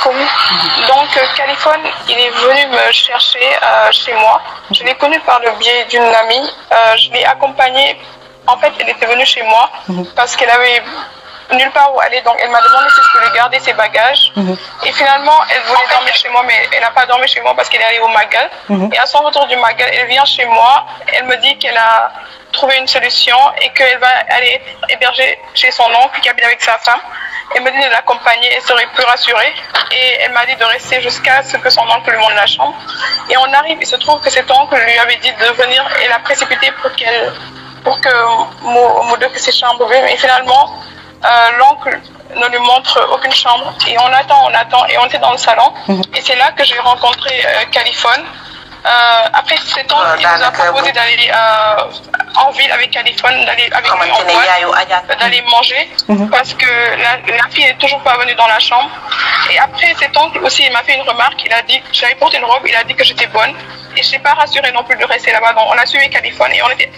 connu. Donc, Californie, il est venu me chercher chez moi. Je l'ai connu par le biais d'une amie. Je l'ai accompagnée. En fait, elle était venue chez moi parce qu'elle avait nulle part où aller. Donc, elle m'a demandé si je pouvais garder ses bagages. Et finalement, elle voulait dormir chez moi, mais elle n'a pas dormi chez moi parce qu'elle est allée au Magal. Et à son retour du Magal, elle vient chez moi. Elle me dit qu'elle a trouvé une solution et qu'elle va aller être hébergée chez son oncle qui habite avec sa femme. Elle me dit de l'accompagner, elle serait plus rassurée. Et elle m'a dit de rester jusqu'à ce que son oncle lui monte la chambre. Et on arrive, il se trouve que cet oncle lui avait dit de venir et l'a précipité pour que Moudou que ses chambres viennent. Et finalement, l'oncle ne lui montre aucune chambre. Et on attend. Et on était dans le salon. Et c'est là que j'ai rencontré Californie. Après 7 ans, il nous a proposé d'aller en ville avec Californie, d'aller avec lui en boîte, d'aller manger, parce que la fille n'est toujours pas venue dans la chambre. Et après 7 ans aussi, il m'a fait une remarque, il a dit que j'avais porté une robe, il a dit que j'étais bonne, et je ne l'ai pas rassuré non plus de rester là-bas. Donc on a suivi Californie, et on était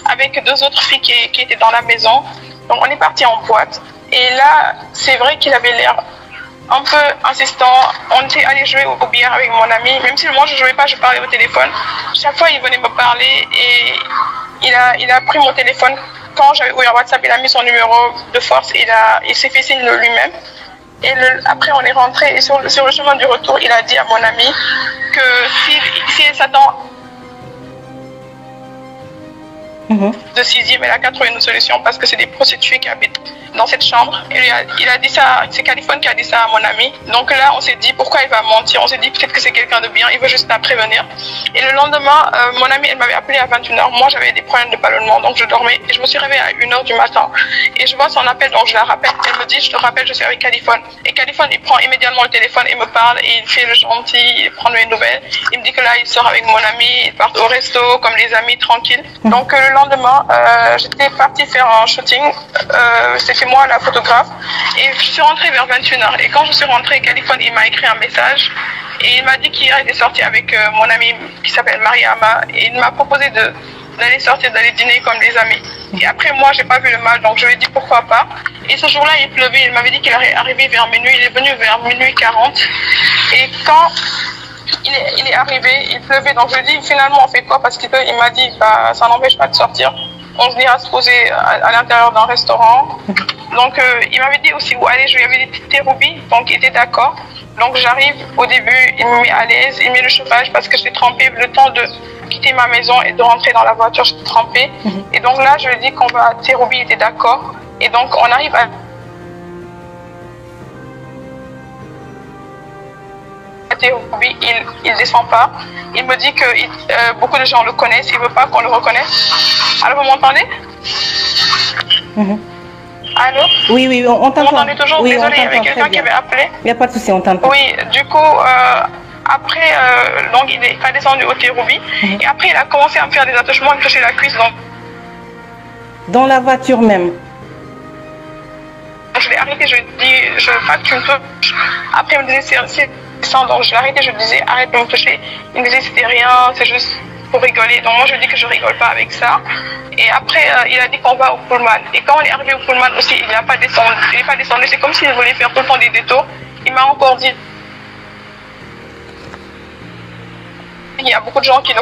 avec 2 autres filles qui étaient dans la maison. Donc on est parti en boîte, et là, c'est vrai qu'il avait l'air un peu insistant. On était allé jouer au billard avec mon ami. Même si moi je ne jouais pas, je parlais au téléphone. Chaque fois, il venait me parler et il a pris mon téléphone. Quand j'avais ouvert WhatsApp, il a mis son numéro de force. Il s'est fait signe lui-même. Et après, on est rentré. Et sur le chemin du retour, il a dit à mon ami que si elle s'attend de 6e, elle a qu'à trouver une solution parce que c'est des prostituées qui habitent dans cette chambre. Et il a dit ça, c'est Californie qui a dit ça à mon ami. Donc là, on s'est dit pourquoi il va mentir. On s'est dit peut-être que c'est quelqu'un de bien, il veut juste la prévenir. Et le lendemain, mon amie, elle m'avait appelé à 21h. Moi, j'avais des problèmes de ballonnement, donc je dormais. Et je me suis réveillée à 1h du matin. Et je vois son appel, donc je la rappelle. Elle me dit, je te rappelle, je suis avec Californie. Et Californie, il prend immédiatement le téléphone et me parle. Et il fait le gentil, il prend mes nouvelles. Il me dit que là, il sort avec mon ami, ils partent au resto, comme les amis, tranquilles. Donc le lendemain, j'étais partie faire un shooting. C'était moi la photographe. Et je suis rentrée vers 21h. Et quand je suis rentrée, Californie, il m'a écrit un message. Et il m'a dit qu'il était sorti avec mon amie qui s'appelle Mariama. Et il m'a proposé d'aller sortir, d'aller dîner comme des amis. Et après, moi, j'ai pas vu le mal, donc je lui ai dit pourquoi pas. Et ce jour-là, il pleuvait. Il m'avait dit qu'il allait arriver vers minuit. Il est venu vers minuit 40. Et quand il est arrivé, il pleuvait. Donc je lui ai dit finalement, on fait quoi? Parce qu'il m'a dit, bah, ça n'empêche pas de sortir. On se dit à se poser à l'intérieur d'un restaurant. Donc il m'avait dit aussi où aller. Je lui avais dit Terroubi, donc il était d'accord. Donc j'arrive au début, il me met à l'aise, il met le chauffage parce que j'étais trempée. Le temps de quitter ma maison et de rentrer dans la voiture, j'étais trempée. Et donc là, je lui ai dit qu'on va à Terroubi, il était d'accord. Et donc on arrive à Terroubi, il descend pas. Il me dit que beaucoup de gens le connaissent, il veut pas qu'on le reconnaisse. Alors vous m'entendez? Allô? Oui, on t'entend. Vous m'entendez toujours? Oui, désolée, il y avait quelqu'un qui avait appelé. Il n'y a pas de souci, on t'entend. Oui, du coup, après, donc il est descendu au Terroubi. Et après, il a commencé à me faire des attouchements, à me toucher la cuisse. Donc... Dans la voiture même? Je l'ai arrêté, je lui ai dit, je veux pas que tu me touches. Après, il me disait, c'est ça. Donc je l'ai arrêté, je lui disais, arrête de me toucher. Il me disait, c'était rien, c'est juste pour rigoler. Donc moi, je lui dis que je rigole pas avec ça. Et après, il a dit qu'on va au Pullman. Et quand on est arrivé au Pullman aussi, il n'est pas descendu. C'est comme s'il voulait faire tout le temps des détours. Il m'a encore dit, il y a beaucoup de gens qui le...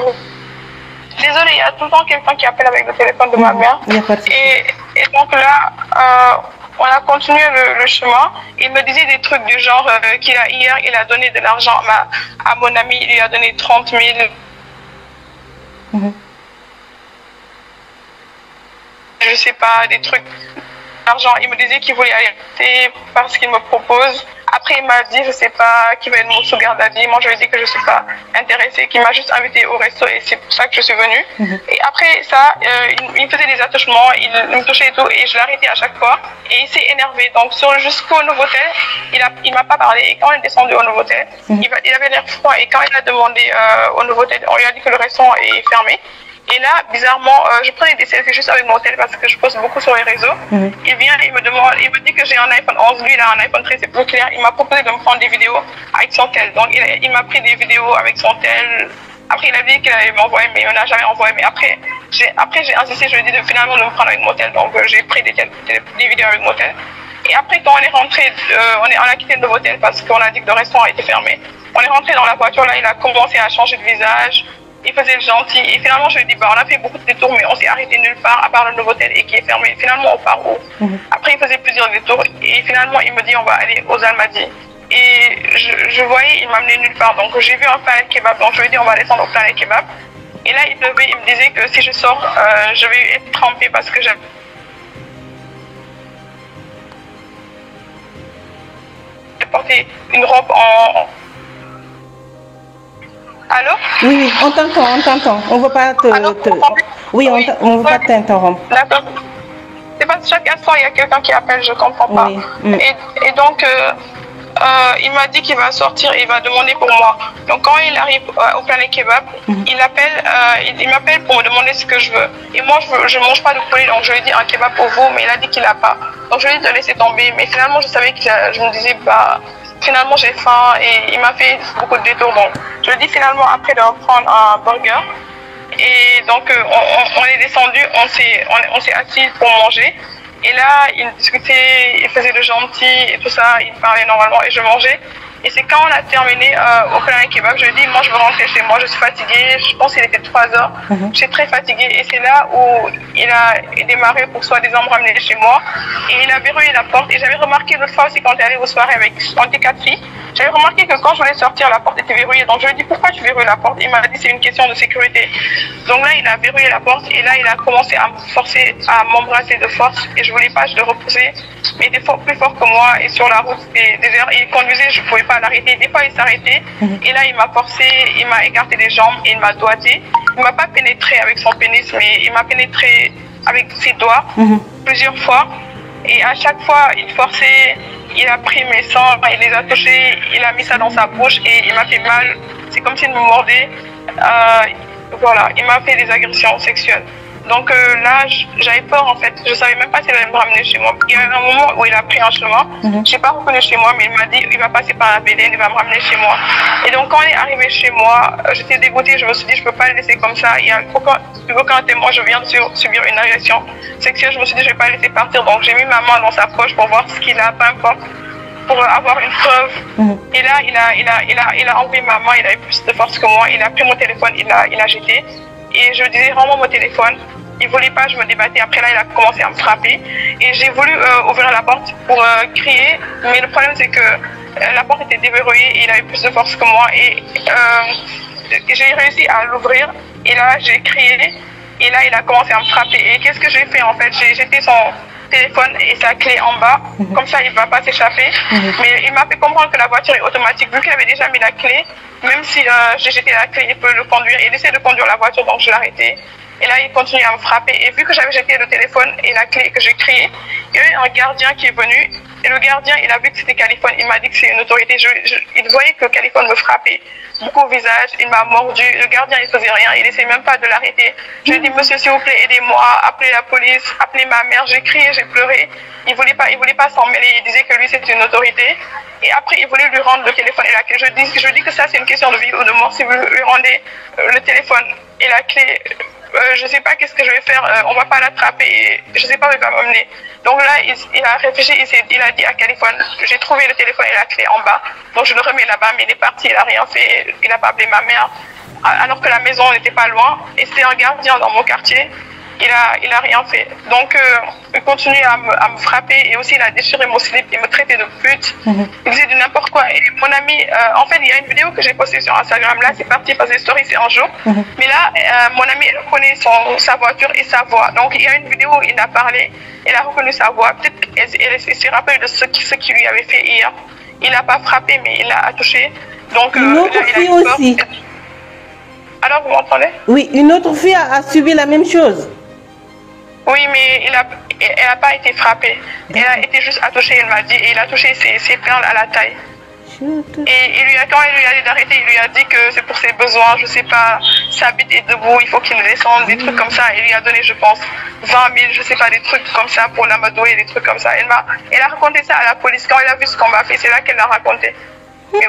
Désolée, il y a tout le temps quelqu'un qui appelle avec le téléphone de ma mère. Et donc là, on a continué le chemin. Il me disait des trucs du genre hier, il a donné de l'argent à mon ami, il lui a donné 30 000. Je sais pas, des trucs d'argent. Il me disait qu'il voulait arrêter parce qu'il me propose. Après, il m'a dit, je sais pas, qu'il va être mon sugar daddy. Moi, je lui ai dit que je suis pas intéressée, qu'il m'a juste invité au resto et c'est pour ça que je suis venue. Et après ça, il me faisait des attouchements, il me touchait et tout, et je l'ai arrêté à chaque fois. Et il s'est énervé. Donc, jusqu'au Novotel, il m'a pas parlé. Et quand il est descendu au Novotel, il avait l'air froid. Et quand il a demandé au Novotel, on lui a dit que le restaurant est fermé. Et là, bizarrement, je prenais des selfies juste avec mon tel parce que je poste beaucoup sur les réseaux. Il vient, il me demande, il me dit que j'ai un iPhone 11, lui il a un iPhone 13, c'est plus clair. Il m'a proposé de me prendre des vidéos avec son tel. Donc il m'a pris des vidéos avec son tel. Après il a dit qu'il allait m'envoyer, mais il ne m'a jamais envoyé. Mais après j'ai insisté, je lui ai dit finalement de me prendre avec mon tel. Donc j'ai pris des vidéos avec mon tel. Et après, quand on est rentré, on a quitté le hôtel parce qu'on a dit que le restaurant était fermé. On est rentré dans la voiture, là, il a commencé à changer de visage. Il faisait le gentil. Et finalement, je lui ai dit, bah, on a fait beaucoup de détours, mais on s'est arrêté nulle part, à part le nouveau hôtel et qui est fermé. Finalement, on part où? Après, il faisait plusieurs détours. Et finalement, il me dit, on va aller aux Almadies. Et je voyais, il m'amenait nulle part. Donc, j'ai vu un Planet Kebab. Donc, je lui ai dit, on va descendre au Planet Kebab. Et là, il pleuvait. Il me disait que si je sors, je vais être trempée parce que j'avais porté une robe en... Allô? Oui, on t'entend, on t'entend. On ne veut pas te... Allô, Oui, on ne veut pas t'interrompre. D'accord. C'est parce que chaque instant, il y a quelqu'un qui appelle, je ne comprends pas. Oui. Et donc, il m'a dit qu'il va sortir et il va demander pour moi. Donc, quand il arrive au Planet Kebab, il m'appelle pour me demander ce que je veux. Et moi, je ne mange pas de poulet, donc je lui ai dit un kebab pour vous, mais il a dit qu'il n'a pas. Donc, je lui ai dit de laisser tomber. Mais finalement, je savais que je me disais, bah, finalement, j'ai faim et il m'a fait beaucoup de détours. Donc, je lui ai dit finalement, après de prendre un burger. Et donc, on est descendu, on s'est assis pour manger. Et là, il discutait, il faisait le gentil et tout ça, il parlait normalement et je mangeais. Et c'est quand on a terminé au Planet Kebab, je lui ai dit, moi je veux rentrer chez moi, je suis fatiguée, je pense qu'il était 3 heures, je suis très fatiguée. Et c'est là où il a démarré pour soi-disant me ramener chez moi. Et il a verrouillé la porte. Et j'avais remarqué l'autre fois aussi quand on est allé aux soirées avec, on était 4 filles, j'avais remarqué que quand je voulais sortir, la porte était verrouillée. Donc je lui ai dit, pourquoi tu verrouilles la porte? Il m'a dit, c'est une question de sécurité. Donc là, il a verrouillé la porte et là, il a commencé à me forcer, à m'embrasser de force. Et je voulais pas, je le repoussais. Mais il était plus fort que moi. Et sur la route, des heures, il conduisait, je pouvais pas l'arrêter. Des fois, il s'arrêtait. Et là, il m'a forcé, il m'a écarté les jambes et il m'a doigté. Il m'a pas pénétré avec son pénis, mais il m'a pénétré avec ses doigts plusieurs fois. Et à chaque fois, il forçait, il a pris mes sangs, il les a touchés, il a mis ça dans sa bouche et il m'a fait mal. C'est comme s'il me mordait. Voilà, il m'a fait des agressions sexuelles. Donc là, j'avais peur en fait. Je savais même pas s'il allait me ramener chez moi. Il y a eu un moment où il a pris un chemin. Je l'ai pas reconnu chez moi, mais il m'a dit il va passer par la BDN, il va me ramener chez moi. Et donc quand il est arrivé chez moi, j'étais dégoûtée. Je me suis dit je peux pas le laisser comme ça. Il y a aucun témoin. Je viens de subir une agression sexuelle. Je me suis dit je vais pas le laisser partir. Donc j'ai mis ma main dans sa poche pour voir ce qu'il a, peu importe, pour avoir une preuve. Et là, il a enlevé ma main. Il avait plus de force que moi. Il a pris mon téléphone, il l'a jeté. Et je lui disais, rends-moi mon téléphone. Il ne voulait pas, je me débattais. Après là, il a commencé à me frapper. Et j'ai voulu ouvrir la porte pour crier. Mais le problème, c'est que la porte était déverrouillée et il avait plus de force que moi. Et j'ai réussi à l'ouvrir. Et là, j'ai crié. Et là, il a commencé à me frapper. Et qu'est-ce que j'ai fait en fait? J'ai jeté son téléphone et sa clé en bas. Comme ça, il ne va pas s'échapper. Mais il m'a fait comprendre que la voiture est automatique. Vu qu'il avait déjà mis la clé, même si j'ai jeté la clé, il peut le conduire. Il essaie de conduire la voiture, donc je l'ai arrêté. Et là, il continue à me frapper. Et vu que j'avais jeté le téléphone et la clé que j'ai crié, il y a eu un gardien qui est venu. Et le gardien, il a vu que c'était Californe. Il m'a dit que c'est une autorité. Il voyait que Californe me frappait beaucoup au visage. Il m'a mordu. Le gardien, il faisait rien. Il n'essayait même pas de l'arrêter. Je lui ai dit, monsieur, s'il vous plaît, aidez-moi. Appelez la police. Appelez ma mère. J'ai crié, j'ai pleuré. Il voulait pas s'en mêler. Il disait que lui, c'était une autorité. Et après, il voulait lui rendre le téléphone et la clé. Je dis que ça, c'est une question de vie ou de mort. Si vous lui rendez le téléphone et la clé, je ne sais pas qu'est-ce que je vais faire. On ne va pas l'attraper. Je ne sais pas où il va m'emmener. Donc là, il a réfléchi. Il a dit à Californie, j'ai trouvé le téléphone et la clé en bas. Donc je le remets là-bas, mais il est parti. Il n'a rien fait. Il n'a pas appelé ma mère. Alors que la maison n'était pas loin. Et c'était un gardien dans mon quartier. Il a rien fait. Donc, il continue à me frapper et aussi il a déchiré mon slip, il me traitait de pute. Il disait du n'importe quoi. Et mon ami, en fait, il y a une vidéo que j'ai postée sur Instagram. Là, c'est parti parce que les stories, c'est un jour. Mais là, mon ami, elle reconnaît sa voiture et sa voix. Donc, il y a une vidéo où il a parlé, elle a reconnu sa voix. Peut-être qu'elle s'est rappelée de ce qu'il lui avait fait hier. Il n'a pas frappé, mais il l'a touché. Donc, une autre fille aussi. Alors, vous m'entendez? Oui, une autre fille a subi la même chose. Oui, mais elle n'a pas été frappée. Elle a été juste attouchée, elle m'a dit. Et il a touché ses perles à la taille. Et quand il lui a dit d'arrêter, il lui a dit que c'est pour ses besoins. Je sais pas, sa bite est debout, il faut qu'il le descende, des trucs comme ça. Il lui a donné, je pense, 20 000, je sais pas, des trucs comme ça pour l'amadouer, des trucs comme ça. Elle a raconté ça à la police. Quand elle a vu ce qu'on m'a fait, c'est là qu'elle l'a raconté. Mais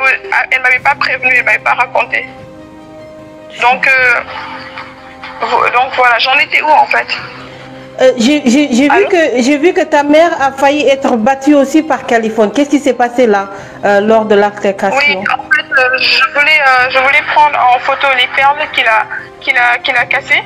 elle m'avait pas prévenu, elle m'avait pas raconté. Donc voilà, j'en étais où en fait? J'ai vu que ta mère a failli être battue aussi par Californie. Qu'est-ce qui s'est passé là lors de l'altercation? Oui, en fait, je voulais prendre en photo les perles qu'il a cassées.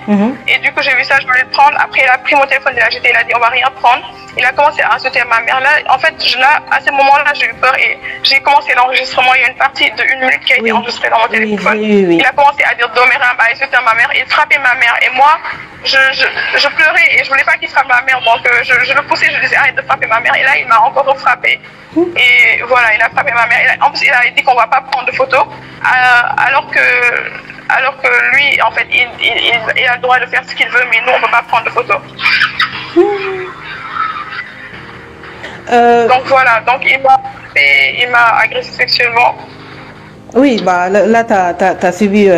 Et du coup, j'ai vu ça, je voulais le prendre. Après, il a pris mon téléphone, il a jeté, il a dit on va rien prendre. Il a commencé à insulter ma mère. Là, en fait, à ce moment-là, j'ai eu peur et j'ai commencé l'enregistrement. Il y a une partie de 1 minute qui a été enregistrée dans mon téléphone. Oui. Il a commencé à dire Domérin, à insulter ma mère. Il frappait ma mère. Et moi, je pleurais et je voulais pas qu'il frappe ma mère. Donc, je le poussais, je disais arrête de frapper ma mère. Et là, il m'a encore frappé. Et voilà, il a frappé ma mère. En plus, il a dit qu'on va pas prendre de photos. Alors que lui, en fait, il a le droit de faire ce qu'il veut, mais nous, on ne peut pas prendre de photos. Donc voilà, donc il m'a agressé sexuellement. Oui, bah là, t'as subi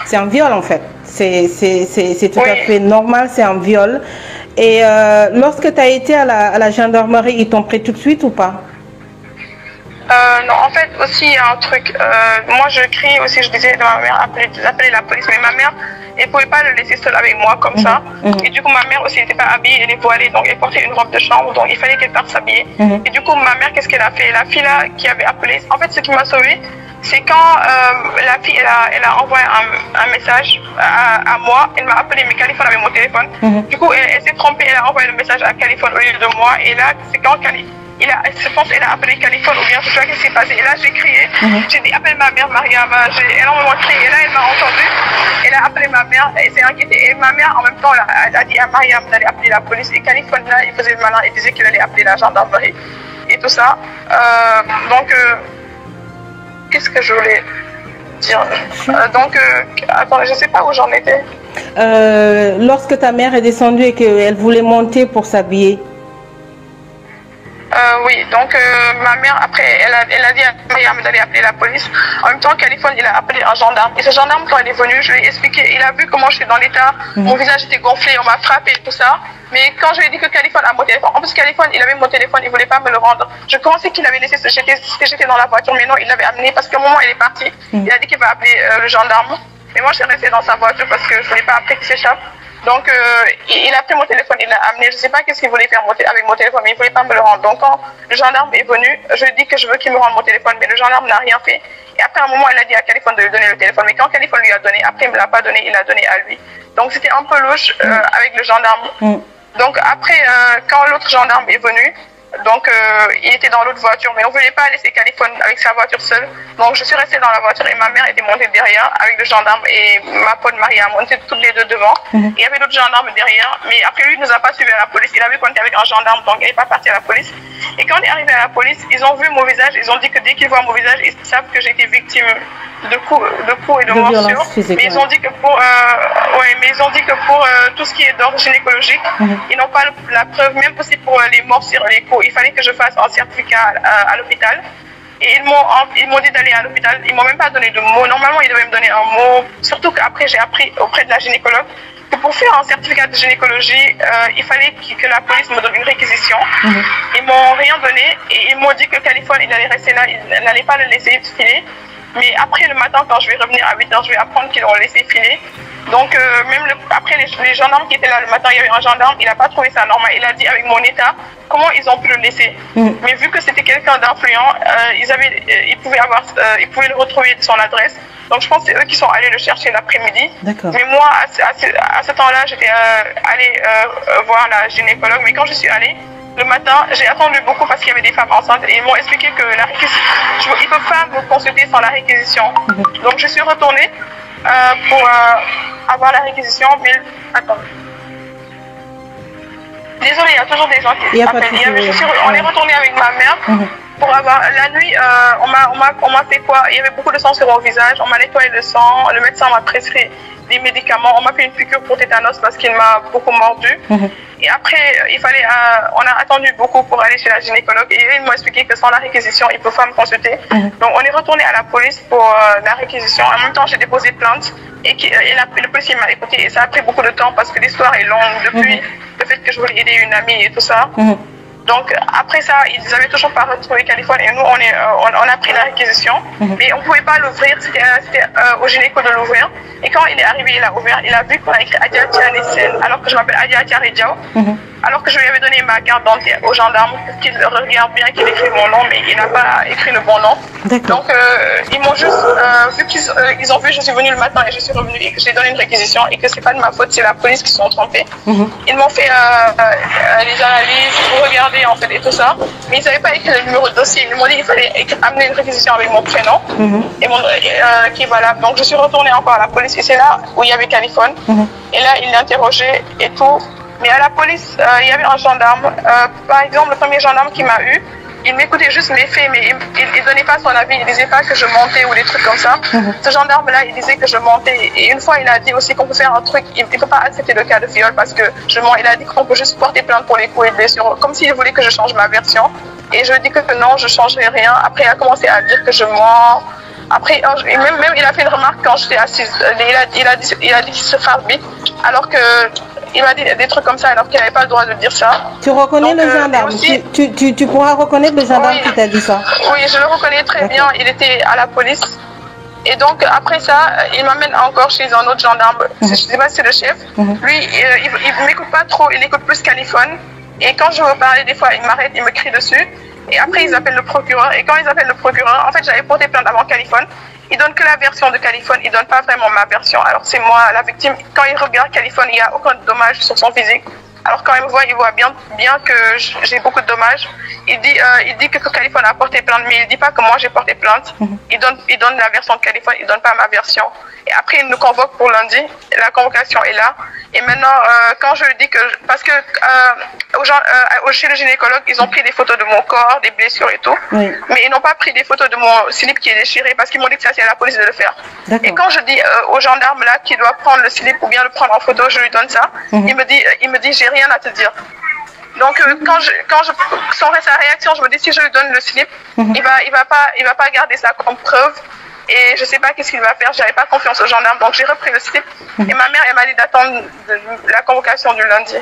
c'est un viol en fait. C'est tout à fait normal, c'est un viol. Et lorsque tu as été à la gendarmerie, ils t'ont pris tout de suite ou pas? Non, en fait, aussi, il y a un truc. Moi, je crie aussi, je disais à ma mère d'appeler la police, mais ma mère, elle ne pouvait pas le laisser seul avec moi comme ça. Et du coup, ma mère aussi n'était pas habillée, elle est voilée, donc elle portait une robe de chambre, donc il fallait qu'elle parte s'habiller. Et du coup, ma mère, qu'est-ce qu'elle a fait? La fille là qui avait appelé, en fait, ce qui m'a sauvée, c'est quand la fille, elle a envoyé un message à moi, elle m'a appelé, mais Californie avait mon téléphone. Du coup, elle s'est trompée, elle a envoyé le message à Californie au lieu de moi, et là, c'est quand je pense qu'elle a appelé Californie ou bien je sais pas ce qui s'est passé. Et là, j'ai crié. J'ai dit appelle ma mère, Mariam. J'ai énormément crié. Et là, elle m'a entendu. Elle a appelé ma mère. Elle s'est inquiétée. Et ma mère, en même temps, elle a dit à Mariam d'aller appeler la police. Et Californie, là, il faisait le malin. Il disait qu'il allait appeler la gendarmerie. Et tout ça. Donc, qu'est-ce que je voulais dire? Attends, je sais pas où j'en étais. Lorsque ta mère est descendue et qu'elle voulait monter pour s'habiller. Oui, donc ma mère, après, elle a dit à Mariam d'aller appeler la police. En même temps, Californie, il a appelé un gendarme. Et ce gendarme, quand il est venu, je lui ai expliqué, il a vu comment je suis dans l'état, mon visage était gonflé, on m'a frappé et tout ça. Mais quand je lui ai dit que Californie a mon téléphone, en plus Californie, il avait mon téléphone, il voulait pas me le rendre. Je pensais qu'il avait laissé j'étais dans la voiture, mais non, il l'avait amené parce qu'au moment où il est parti, il a dit qu'il va appeler le gendarme. Mais moi, je suis restée dans sa voiture parce que je voulais pas après qu'il s'échappe. Donc, il a pris mon téléphone, il l'a amené. Je ne sais pas qu'est-ce qu'il voulait faire avec mon téléphone, mais il ne voulait pas me le rendre. Donc, quand le gendarme est venu, je lui ai dit que je veux qu'il me rende mon téléphone, mais le gendarme n'a rien fait. Et après un moment, il a dit à Californie de lui donner le téléphone. Mais quand Californie lui a donné, après, il ne me l'a pas donné, il l'a donné à lui. Donc, c'était un peu louche avec le gendarme. Donc, après, quand l'autre gendarme est venu, donc il était dans l'autre voiture, mais on ne voulait pas laisser Californie avec sa voiture seule. Donc je suis restée dans la voiture et ma mère était montée derrière avec le gendarme et ma pote Maria, on était toutes les deux devant. Il y avait d'autres gendarmes derrière, mais après lui, il ne nous a pas suivis à la police. Il a vu qu'on était avec un gendarme, donc il n'est pas parti à la police. Et quand on est arrivé à la police, ils ont vu mon visage, ils ont dit que dès qu'ils voient mon visage, ils savent que j'ai été victime de coups et de morsures. Mais ils ont dit que pour tout ce qui est d'ordre gynécologique, ils n'ont pas la preuve, même aussi pour les morsures, les coups. Il fallait que je fasse un certificat à l'hôpital. Et ils m'ont dit d'aller à l'hôpital. Ils m'ont même pas donné de mots. Normalement, ils devaient me donner un mot. Surtout qu'après, j'ai appris auprès de la gynécologue que pour faire un certificat de gynécologie, il fallait que la police me donne une réquisition. Ils m'ont rien donné et ils m'ont dit que Californie, il allait rester là, il n'allait pas le laisser filer. Mais après le matin, quand je vais revenir à 8h, je vais apprendre qu'ils l'ont laissé filer. Donc, après les gendarmes qui étaient là le matin, il y avait un gendarme, il n'a pas trouvé ça normal. Il a dit avec mon état, comment ils ont pu le laisser. Mais vu que c'était quelqu'un d'influent, ils pouvaient le retrouver de son adresse. Donc, je pense que c'est eux qui sont allés le chercher l'après-midi. Mais moi, à ce temps-là, j'étais allée voir la gynécologue. Mais quand je suis allée, le matin, j'ai attendu beaucoup parce qu'il y avait des femmes enceintes et ils m'ont expliqué que ils ne peuvent pas me consulter sans la réquisition. Donc, je suis retournée pour avoir la réquisition, mais attends. Désolée, il y a toujours des gens qui appellent. On est retourné avec ma mère pour avoir. La nuit, on m'a fait quoi? Il y avait beaucoup de sang sur mon visage, on m'a nettoyé le sang, le médecin m'a prescrit des médicaments, on m'a fait une piqûre pour tétanos parce qu'il m'a beaucoup mordu. Et après, on a attendu beaucoup pour aller chez la gynécologue et ils m'ont expliqué que sans la réquisition, ils ne peuvent pas me consulter. Donc, on est retourné à la police pour la réquisition. En même temps, j'ai déposé plainte et le policier m'a écouté. Et ça a pris beaucoup de temps parce que l'histoire est longue depuis le fait que je voulais aider une amie et tout ça. Donc après ça, ils avaient toujours pas retrouvé Californie et nous on a pris la réquisition, mais on pouvait pas l'ouvrir, c'était au gynéco de l'ouvrir. Et quand il est arrivé, il a ouvert, il a vu qu'on a écrit Adia Tianesen, alors que je m'appelle Adia Tianediao, alors que je lui avais donné ma carte d'identité au gendarme pour qu'il regarde bien qu'il écrit mon nom, mais il n'a pas écrit le bon nom. Donc ils m'ont juste, vu qu'ils ont vu que je suis venue le matin et je suis revenue et que j'ai donné une réquisition et que c'est pas de ma faute, c'est la police qui se sont trompés. Ils m'ont fait les analyses pour regarder en fait et tout ça, mais ils n'avaient pas écrit le numéro de dossier. Ils m'ont dit qu'il fallait amener une réquisition avec mon prénom et qui est valable. Donc je suis retournée encore à la police et c'est là où il y avait Californie. Et là il l'interrogeait et tout. Mais à la police, il y avait un gendarme. Par exemple, le premier gendarme qui m'a eu, il m'écoutait juste mes faits, mais il ne donnait pas son avis. Il ne disait pas que je mentais ou des trucs comme ça. Ce gendarme-là, il disait que je mentais. Et une fois, il a dit aussi qu'on peut faire un truc. Il ne peut pas accepter le cas de viol parce que je mens. Il a dit qu'on peut juste porter plainte pour les coups et blessures, comme s'il voulait que je change ma version. Et je lui ai dit que non, je ne changerai rien. Après, il a commencé à dire que je mens. Après, même il a fait une remarque quand j'étais assise. Il a dit qu'il se fasse vite, alors que il m'a dit des trucs comme ça alors qu'il n'avait pas le droit de dire ça. Tu reconnais le gendarme aussi, tu pourras reconnaître le gendarme qui t'a dit ça? Oui, je le reconnais très bien. Il était à la police. Et donc, après ça, il m'amène encore chez un autre gendarme. Je ne sais pas si c'est le chef. Lui, il ne m'écoute pas trop. Il écoute plus Californie. Et quand je veux parler, des fois, il m'arrête, il me crie dessus. Et après, ils appellent le procureur. Et quand ils appellent le procureur, en fait, j'avais porté plainte avant Californie. Ils donnent que la version de Californie, ils donnent pas vraiment ma version. Alors c'est moi la victime. Quand il regarde Californie, il n'y a aucun dommage sur son physique. Alors quand il me voit, il voit bien que j'ai beaucoup de dommages. Il dit que Californie a porté plainte, mais il dit pas que moi j'ai porté plainte. Il donne la version de Californie, il donne pas ma version. Et après, il nous convoque pour lundi. La convocation est là. Et maintenant, quand je lui dis que... Parce que chez le gynécologue, ils ont pris des photos de mon corps, des blessures et tout. Mais ils n'ont pas pris des photos de mon slip qui est déchiré parce qu'ils m'ont dit que ça, c'est à la police de le faire. Et quand je dis au gendarme là qu'il doit prendre le slip ou bien le prendre en photo, je lui donne ça. Il me dit, j'ai rien à te dire. Donc sans sa réaction, je me dis si je lui donne le slip, il va pas garder ça comme preuve. Et je sais pas qu'est-ce qu'il va faire, j'avais pas confiance au gendarme, donc j'ai repris le slip. Et ma mère, elle m'a dit d'attendre la convocation du lundi.